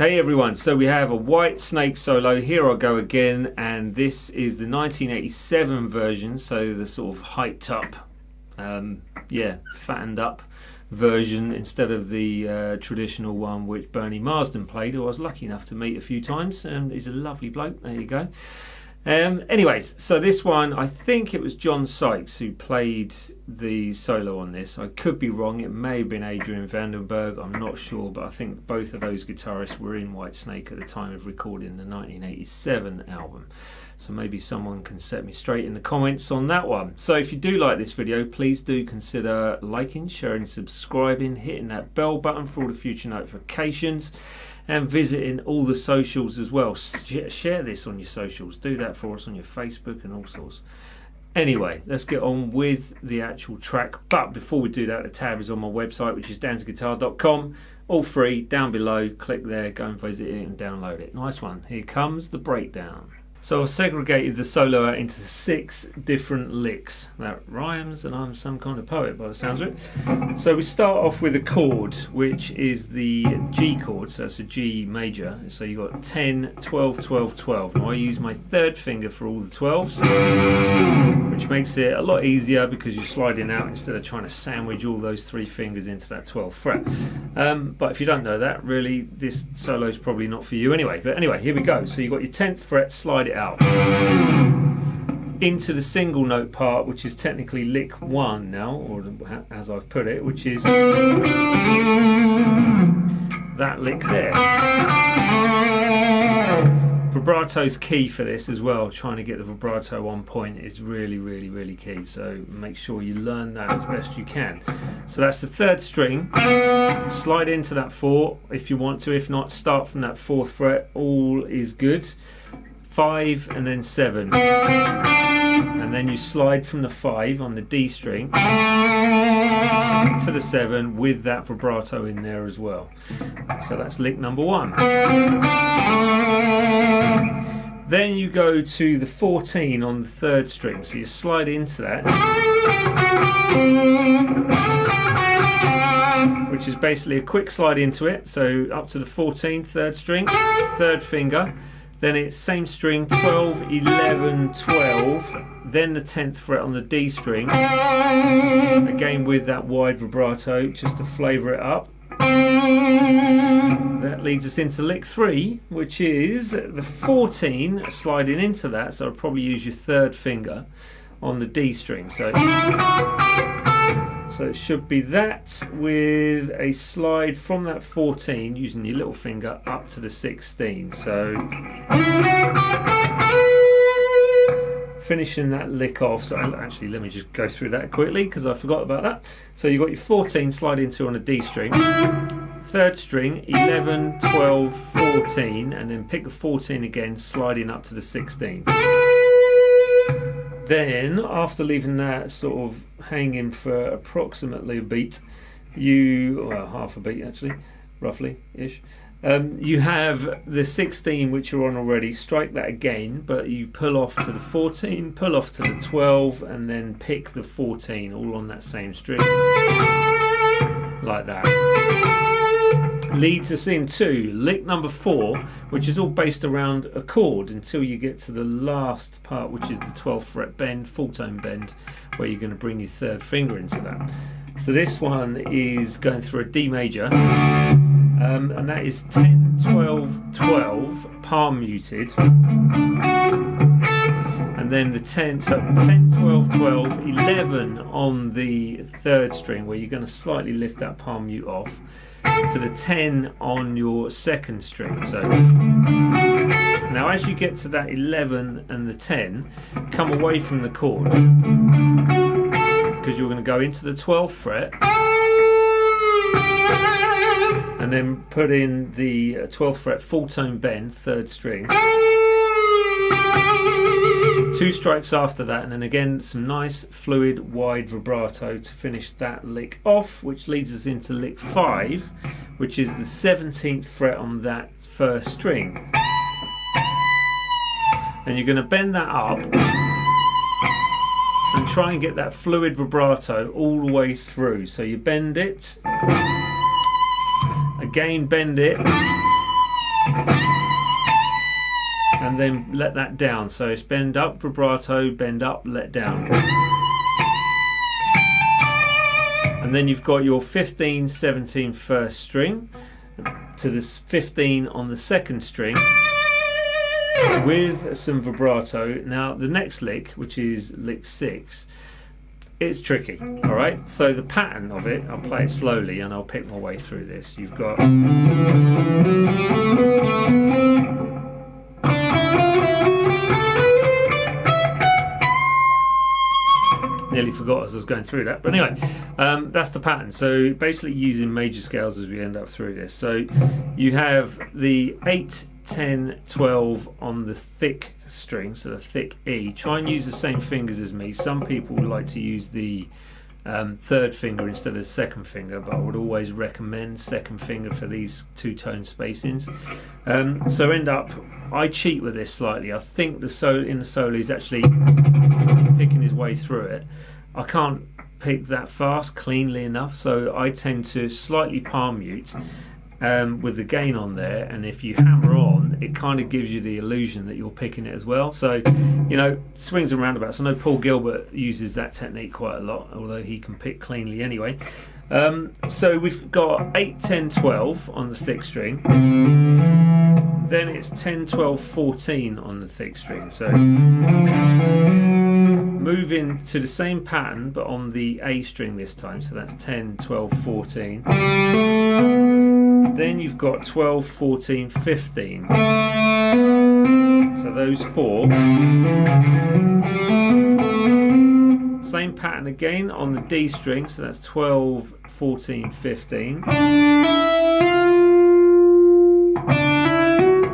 Hey everyone, so we have a Whitesnake solo. Here I go again, and this is the 1987 version, so the sort of hyped up, fattened up version instead of the traditional one which Bernie Marsden played, who I was lucky enough to meet a few times, and he's a lovely bloke. There you go. Anyways, so this one, I think it was John Sykes who played the solo on this. I could be wrong, it may have been Adrian Vandenberg, I'm not sure, but I think both of those guitarists were in Whitesnake at the time of recording the 1987 album. So maybe someone can set me straight in the comments on that one. So if you do like this video, please do consider liking, sharing, subscribing, hitting that bell button for all the future notifications, and visiting all the socials as well. Share this on your socials. Do that for us on your Facebook and all sorts. Anyway, let's get on with the actual track. But before we do that, the tab is on my website, which is dansguitar.com. All free, down below. Click there, go and visit it and download it. Nice one. Here comes the breakdown. So I've segregated the solo out into 6 different licks. That rhymes, and I'm some kind of poet by the sounds of it. So we start off with a chord, which is the G chord, so it's a G major. So you've got 10, 12, 12, 12. Now I use my 3rd finger for all the 12s, which makes it a lot easier because you're sliding out instead of trying to sandwich all those 3 fingers into that 12th fret. But if you don't know that, really, this solo is probably not for you anyway. But anyway, here we go. So you've got your 10th fret, slide it out into the single note part, which is technically lick 1 now, or as I've put it, which is that lick there. Vibrato's key for this as well. Trying to get the vibrato on point is really key, so make sure you learn that as best you can. So that's the 3rd string. Slide into that 4 if you want to. If not, start from that 4th fret. All is good. 5 and then 7, and then you slide from the 5 on the D string to the 7 with that vibrato in there as well. So that's lick number 1. Then you go to the 14 on the 3rd string, so you slide into that, which is basically a quick slide into it. So up to the 14, 3rd string, 3rd finger. Then it's same string, 12, 11, 12, then the 10th fret on the D string, again with that wide vibrato, just to flavour it up. That leads us into lick 3, which is the 14 sliding into that, so I'll probably use your 3rd finger on the D string. So it should be that with a slide from that 14 using your little finger up to the 16. So finishing that lick off. So actually, let me just go through that quickly because I forgot about that. So you've got your 14 slide into on a D string, 3rd string, 11, 12, 14, and then pick the 14 again, sliding up to the 16. Then, after leaving that sort of hanging for approximately a beat, half a beat actually, roughly-ish, you have the 16 which you're on already, strike that again, but you pull off to the 14, pull off to the 12, and then pick the 14, all on that same string, like that. Leads us into lick number 4, which is all based around a chord until you get to the last part, which is the 12th fret bend, full tone bend, where you're going to bring your 3rd finger into that. So this one is going through a D major, and that is 10, 12, 12, palm muted, and then the 10, so 10, 12, 12, 11 on the 3rd string, where you're going to slightly lift that palm mute off, to the 10 on your 2nd string. So now as you get to that 11 and the 10, come away from the chord, because you're going to go into the 12th fret and then put in the 12th fret full tone bend, 3rd string, 2 strikes after that, and then again some nice fluid wide vibrato to finish that lick off, which leads us into lick 5, which is the 17th fret on that 1st string, and you're going to bend that up and try and get that fluid vibrato all the way through. So you bend it, again bend it, and then let that down. So it's bend up, vibrato, bend up, let down. And then you've got your 15, 17 first string to the 15 on the second string with some vibrato. Now the next lick, which is lick 6, it's tricky, alright? So the pattern of it, I'll play it slowly and I'll pick my way through this. You've got... Nearly forgot as I was going through that, but anyway, that's the pattern. So basically using major scales as we end up through this. So you have the 8, 10, 12 on the thick string, so the thick E. Try and use the same fingers as me. Some people like to use the third finger instead of the second finger, but I would always recommend second finger for these two-tone spacings. So end up, I cheat with this slightly. I think the solo he's actually picking his way through it. I can't pick that fast cleanly enough, so I tend to slightly palm mute with the gain on there, and if you hammer on, it kind of gives you the illusion that you're picking it as well. So, you know, swings and roundabouts. I know Paul Gilbert uses that technique quite a lot, although he can pick cleanly anyway. So we've got 8, 10, 12 on the thick string. Then it's 10, 12, 14 on the thick string. So moving to the same pattern but on the A string this time. So that's 10, 12, 14. Then you've got 12, 14, 15. So those 4. Same pattern again on the D string. So that's 12, 14, 15.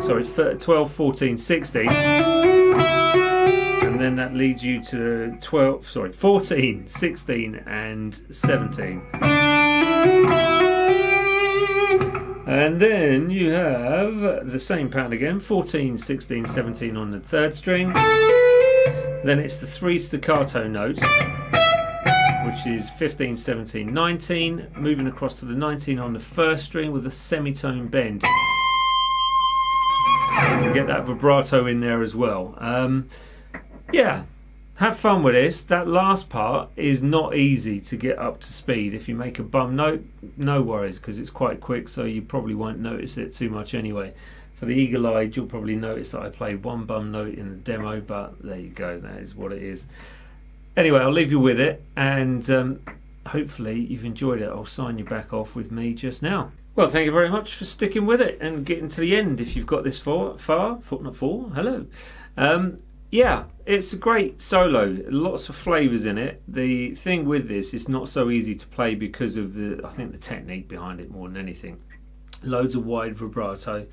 Sorry, 12, 14, 16. And then that leads you to 14, 16 and 17. And then you have the same pattern again, 14, 16, 17 on the third string. Then it's the 3 staccato notes, which is 15, 17, 19, moving across to the 19 on the first string with a semitone bend. To get that vibrato in there as well. Yeah, have fun with this. That last part is not easy to get up to speed. If you make a bum note, no worries, because it's quite quick, so you probably won't notice it too much anyway. For the eagle-eyed, you'll probably notice that I played one bum note in the demo, but there you go, that is what it is. Anyway, I'll leave you with it, and hopefully you've enjoyed it. I'll sign you back off with me just now. Well, thank you very much for sticking with it and getting to the end. If you've got this far, footnote 4, hello. Yeah, it's a great solo, lots of flavours in it. The thing with this, it's not so easy to play because of I think the technique behind it more than anything. Loads of wide vibrato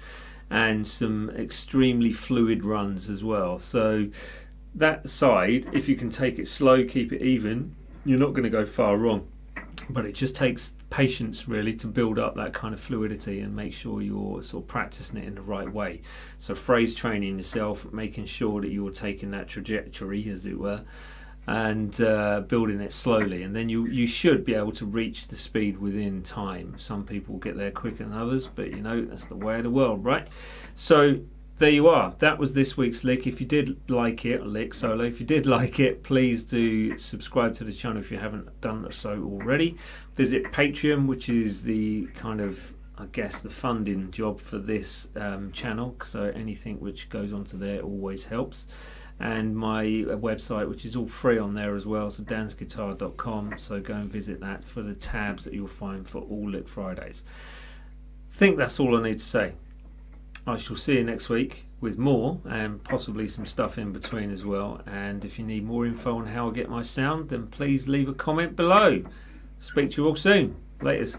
and some extremely fluid runs as well. So that side, if you can take it slow, keep it even, you're not going to go far wrong. But it just takes patience really to build up that kind of fluidity and make sure you're sort of practicing it in the right way. So phrase training yourself, making sure that you're taking that trajectory, as it were, and building it slowly, and then you should be able to reach the speed within time. Some people get there quicker than others, but you know, that's the way of the world, right? So there you are. That was this week's lick. If you did like it, lick solo, if you did like it, please do subscribe to the channel if you haven't done so already. Visit Patreon, which is the kind of, I guess, the funding job for this channel, so anything which goes onto there always helps. And my website, which is all free on there as well, so dansguitar.com, so go and visit that for the tabs that you'll find for all Lick Fridays. I think that's all I need to say. I shall see you next week with more, and possibly some stuff in between as well. And if you need more info on how I get my sound, then please leave a comment below. Speak to you all soon. Laters.